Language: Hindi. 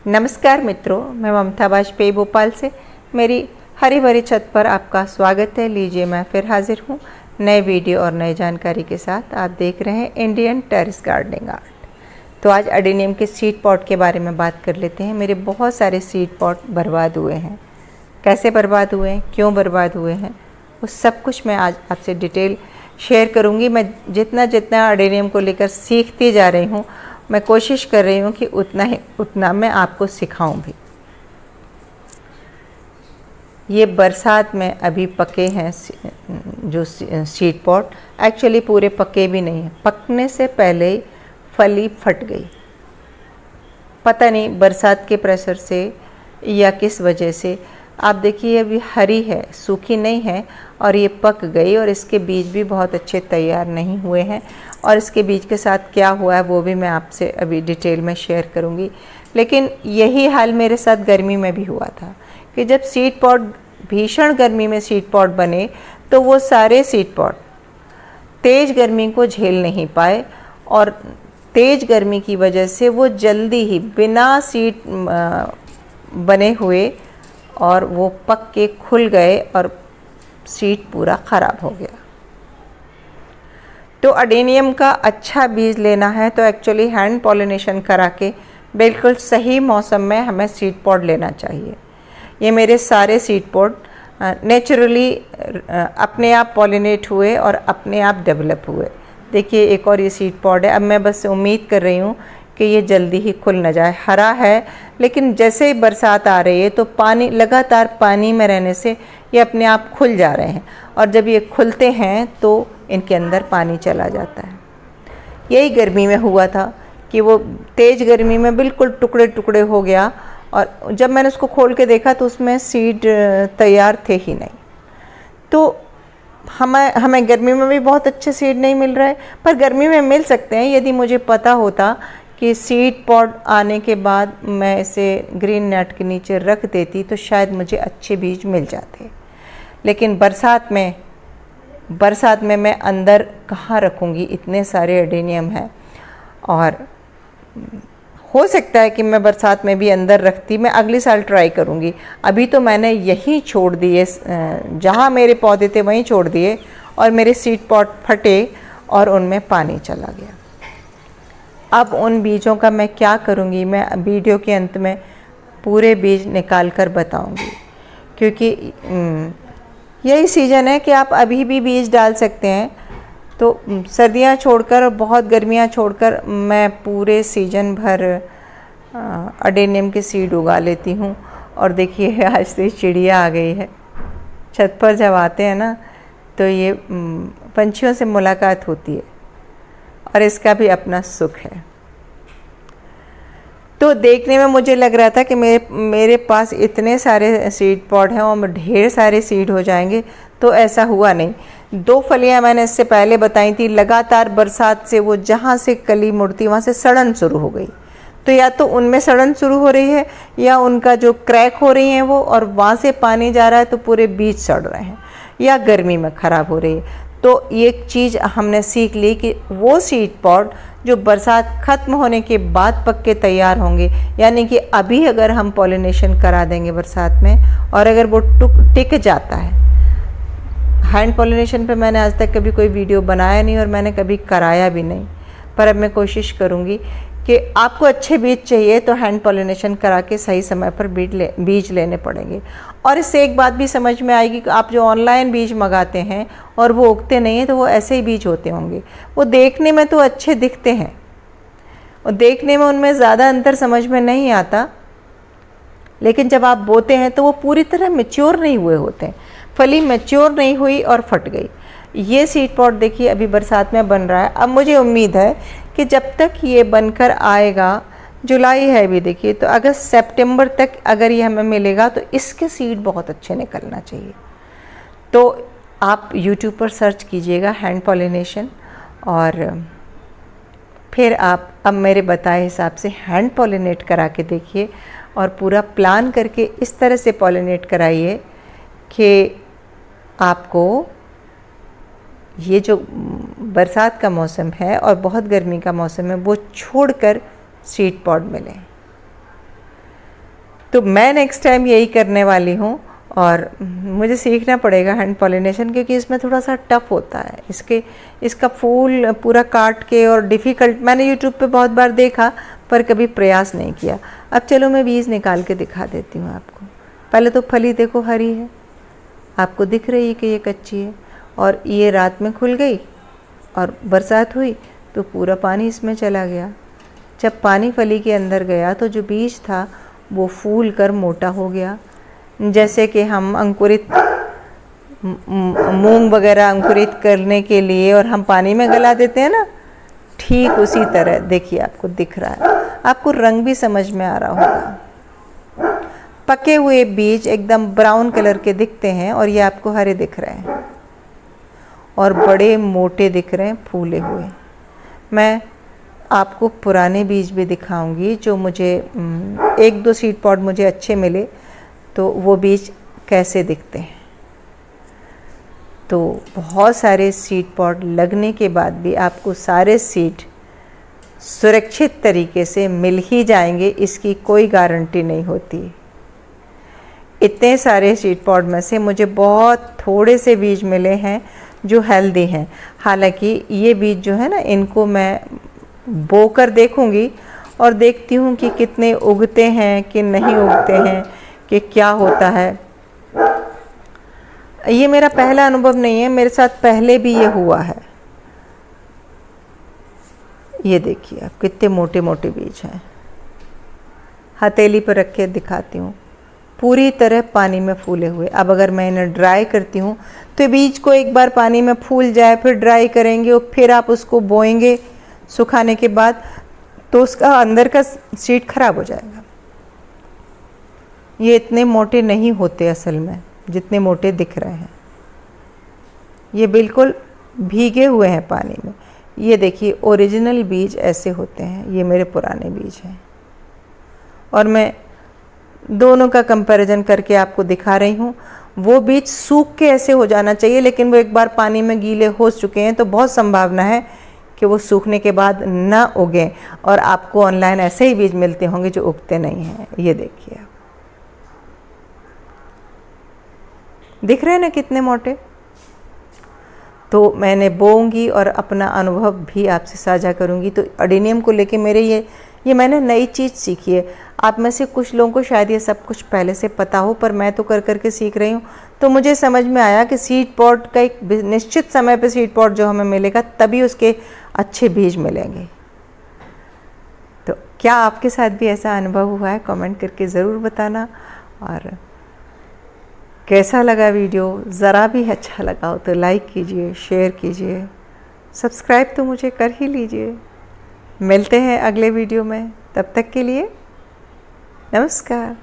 नमस्कार मित्रों, मैं ममता वाजपेयी भोपाल से मेरी हरी भरी छत पर आपका स्वागत है। लीजिए, मैं फिर हाजिर हूँ नए वीडियो और नई जानकारी के साथ। आप देख रहे हैं इंडियन टेरेस गार्डनिंग आर्ट। तो आज एडेनियम के सीड पॉट के बारे में बात कर लेते हैं। मेरे बहुत सारे सीड पॉट बर्बाद हुए हैं। कैसे बर्बाद हुए हैं, क्यों बर्बाद हुए हैं, वो सब कुछ मैं आज आपसे डिटेल शेयर करूँगी। मैं जितना एडेनियम को लेकर सीखती जा रही हूँ, मैं कोशिश कर रही हूँ कि उतना मैं आपको सिखाऊं भी। ये बरसात में अभी पके हैं जो सीड पॉट, एक्चुअली पूरे पके भी नहीं हैं। पकने से पहले ही फली फट गई। पता नहीं बरसात के प्रेशर से या किस वजह से। आप देखिए, अभी हरी है, सूखी नहीं है, और ये पक गई और इसके बीज भी बहुत अच्छे तैयार नहीं हुए हैं। और इसके बीज के साथ क्या हुआ है वो भी मैं आपसे अभी डिटेल में शेयर करूंगी। लेकिन यही हाल मेरे साथ गर्मी में भी हुआ था कि जब सीड पॉट, भीषण गर्मी में सीड पॉट बने, तो वो सारे सीड पॉट तेज़ गर्मी को झेल नहीं पाए और तेज़ गर्मी की वजह से वो जल्दी ही बिना सीड बने हुए और वो पक के खुल गए और सीड पूरा ख़राब हो गया। तो एडेनियम का अच्छा बीज लेना है तो एक्चुअली हैंड पॉलिनेशन करा के बिल्कुल सही मौसम में हमें सीड पॉट लेना चाहिए। ये मेरे सारे सीड पॉट नेचुरली अपने आप पॉलिनेट हुए और अपने आप डेवलप हुए। देखिए, एक और ये सीड पॉट है। अब मैं बस उम्मीद कर रही हूँ कि ये जल्दी ही खुल न जाए। हरा है, लेकिन जैसे ही बरसात आ रही है तो पानी, लगातार पानी में रहने से ये अपने आप खुल जा रहे हैं, और जब ये खुलते हैं तो इनके अंदर पानी चला जाता है। यही गर्मी में हुआ था कि वो तेज़ गर्मी में बिल्कुल टुकड़े टुकड़े हो गया, और जब मैंने उसको खोल के देखा तो उसमें सीड तैयार थे ही नहीं। तो हमें गर्मी में भी बहुत अच्छे सीड नहीं मिल रहे, पर गर्मी में मिल सकते हैं। यदि मुझे पता होता कि सीड पॉट आने के बाद मैं इसे ग्रीन नेट के नीचे रख देती तो शायद मुझे अच्छे बीज मिल जाते। लेकिन बरसात में मैं अंदर कहाँ रखूँगी, इतने सारे एडेनियम हैं। और हो सकता है कि मैं बरसात में भी अंदर रखती। मैं अगले साल ट्राई करूँगी। अभी तो मैंने यहीं छोड़ दिए, जहाँ मेरे पौधे थे वहीं छोड़ दिए, और मेरे सीड पॉट फटे और उनमें पानी चला गया। अब उन बीजों का मैं क्या करूँगी, मैं वीडियो के अंत में पूरे बीज निकाल कर बताऊँगी, क्योंकि यही सीज़न है कि आप अभी भी बीज डाल सकते हैं। तो सर्दियाँ छोड़कर और बहुत गर्मियाँ छोड़कर मैं पूरे सीजन भर एडेनियम के सीड उगा लेती हूँ। और देखिए, आज से चिड़िया आ गई है। छत पर जब आते हैं ना तो ये पंछियों से मुलाकात होती है, और इसका भी अपना सुख है। तो देखने में मुझे लग रहा था कि मेरे पास इतने सारे सीड पॉट हैं और ढेर सारे सीड हो जाएंगे, तो ऐसा हुआ नहीं। 2 फलियां मैंने इससे पहले बताई थी। लगातार बरसात से वो जहाँ से कली मुड़ती वहाँ से सड़न शुरू हो गई। तो या तो उनमें सड़न शुरू हो रही है, या उनका जो क्रैक हो रही हैं वो, और वहाँ से पानी जा रहा है तो पूरे बीज सड़ रहे हैं, या गर्मी में ख़राब हो रही है। तो एक चीज़ हमने सीख ली कि वो सीड पॉट जो बरसात ख़त्म होने के बाद पक के तैयार होंगे, यानी कि अभी अगर हम पॉलिनेशन करा देंगे बरसात में, और अगर वो टिक जाता है। हैंड पॉलिनेशन पे मैंने आज तक कभी कोई वीडियो बनाया नहीं और मैंने कभी कराया भी नहीं, पर अब मैं कोशिश करूँगी कि आपको अच्छे बीज चाहिए तो हैंड पॉलिनेशन करा के सही समय पर बीज लेने पड़ेंगे। और इससे एक बात भी समझ में आएगी कि आप जो ऑनलाइन बीज मंगाते हैं और वो उगते नहीं हैं, तो वो ऐसे ही बीज होते होंगे। वो देखने में तो अच्छे दिखते हैं, और देखने में उनमें ज़्यादा अंतर समझ में नहीं आता, लेकिन जब आप बोते हैं तो वो पूरी तरह मैच्योर नहीं हुए होते हैं। फली मैच्योर नहीं हुई और फट गई। ये सीड पॉट देखिए अभी बरसात में बन रहा है। अब मुझे उम्मीद है कि जब तक ये बनकर आएगा, जुलाई है भी देखिए, तो अगस्त सितंबर तक अगर ये हमें मिलेगा तो इसके सीड बहुत अच्छे निकलना चाहिए। तो आप YouTube पर सर्च कीजिएगा हैंड पॉलिनेशन, और फिर आप अब मेरे बताए हिसाब से हैंड पॉलिनेट करा के देखिए, और पूरा प्लान करके इस तरह से पॉलिनेट कराइए कि आपको ये जो बरसात का मौसम है और बहुत गर्मी का मौसम है वो छोड़कर सीड पॉट मिले। तो मैं नेक्स्ट टाइम यही करने वाली हूँ। और मुझे सीखना पड़ेगा हैंड पॉलिनेशन, क्योंकि इसमें थोड़ा सा टफ होता है। इसका फूल पूरा काट के और डिफ़िकल्ट, मैंने यूट्यूब पे बहुत बार देखा पर कभी प्रयास नहीं किया। अब चलो मैं बीज निकाल के दिखा देती हूँ आपको। पहले तो फली देखो हरी है, आपको दिख रही है कि ये कच्ची है, और ये रात में खुल गई और बरसात हुई तो पूरा पानी इसमें चला गया। जब पानी फली के अंदर गया तो जो बीज था वो फूल कर मोटा हो गया। जैसे कि हम अंकुरित मूंग वगैरह अंकुरित करने के लिए और हम पानी में गला देते हैं ना, ठीक उसी तरह देखिए आपको दिख रहा है। आपको रंग भी समझ में आ रहा होगा। पके हुए बीज एकदम ब्राउन कलर के दिखते हैं और ये आपको हरे दिख रहे हैं और बड़े मोटे दिख रहे हैं, फूले हुए। मैं आपको पुराने बीज भी दिखाऊंगी जो मुझे 1-2 सीड पॉड मुझे अच्छे मिले, तो वो बीज कैसे दिखते हैं। तो बहुत सारे सीड पॉड लगने के बाद भी आपको सारे सीड सुरक्षित तरीके से मिल ही जाएंगे, इसकी कोई गारंटी नहीं होती। इतने सारे सीड पॉड में से मुझे बहुत थोड़े से बीज मिले हैं जो हेल्दी हैं। हालांकि ये बीज जो है ना, इनको मैं बोकर देखूंगी और देखती हूँ कि कितने उगते हैं कि नहीं उगते हैं, कि क्या होता है। ये मेरा पहला अनुभव नहीं है, मेरे साथ पहले भी ये हुआ है। ये देखिए आप कितने मोटे मोटे बीज हैं। हथेली पर रख के दिखाती हूँ, पूरी तरह पानी में फूले हुए। अब अगर मैं इन्हें ड्राई करती हूँ तो बीज को एक बार पानी में फूल जाए, फिर ड्राई करेंगे और फिर आप उसको बोएंगे सुखाने के बाद, तो उसका अंदर का सीड खराब हो जाएगा। ये इतने मोटे नहीं होते असल में जितने मोटे दिख रहे हैं। ये बिल्कुल भीगे हुए हैं पानी में। ये देखिए ओरिजिनल बीज ऐसे होते हैं, ये मेरे पुराने बीज हैं और मैं दोनों का कंपैरिजन करके आपको दिखा रही हूँ। वो बीज सूख के ऐसे हो जाना चाहिए, लेकिन वो एक बार पानी में गीले हो चुके हैं तो बहुत संभावना है कि वो सूखने के बाद ना उगें और आपको ऑनलाइन ऐसे ही बीज मिलते होंगे जो उगते नहीं हैं। ये देखिए दिख रहे हैं ना कितने मोटे। तो मैंने बोऊंगी और अपना अनुभव भी आपसे साझा करूंगी। तो अडेनियम को लेके मेरे ये मैंने नई चीज़ सीखी है। आप में से कुछ लोगों को शायद ये सब कुछ पहले से पता हो, पर मैं तो कर के सीख रही हूँ। तो मुझे समझ में आया कि सीड पॉड का एक निश्चित समय पे सीड पॉड जो हमें मिलेगा तभी उसके अच्छे बीज मिलेंगे। तो क्या आपके साथ भी ऐसा अनुभव हुआ है? कमेंट करके ज़रूर बताना। और कैसा लगा वीडियो, ज़रा भी अच्छा लगा हो तो लाइक कीजिए, शेयर कीजिए, सब्सक्राइब तो मुझे कर ही लीजिए। मिलते हैं अगले वीडियो में, तब तक के लिए नमस्कार।